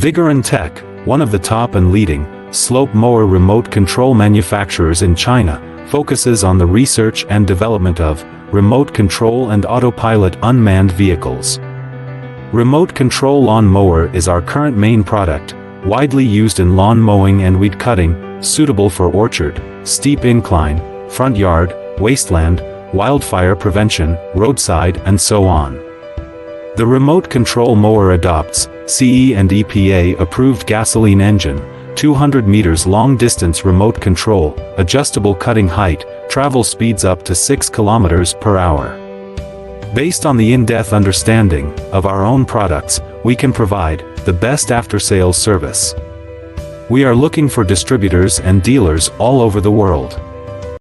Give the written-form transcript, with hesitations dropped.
Vigorun Tech, one of the top and leading slope mower remote control manufacturers in China, focuses on the research and development of remote control and autopilot unmanned vehicles. Remote control lawn mower is our current main product, widely used in lawn mowing and weed cutting, suitable for orchard, steep incline, front yard, wasteland, wildfire prevention, roadside, and so on. The remote control mower adopts CE and EPA approved gasoline engine, 200 meters long distance remote control, adjustable cutting height, travel speeds up to 6 kilometers per hour. Based on the in-depth understanding of our own products, we can provide the best after-sales service. We are looking for distributors and dealers all over the world.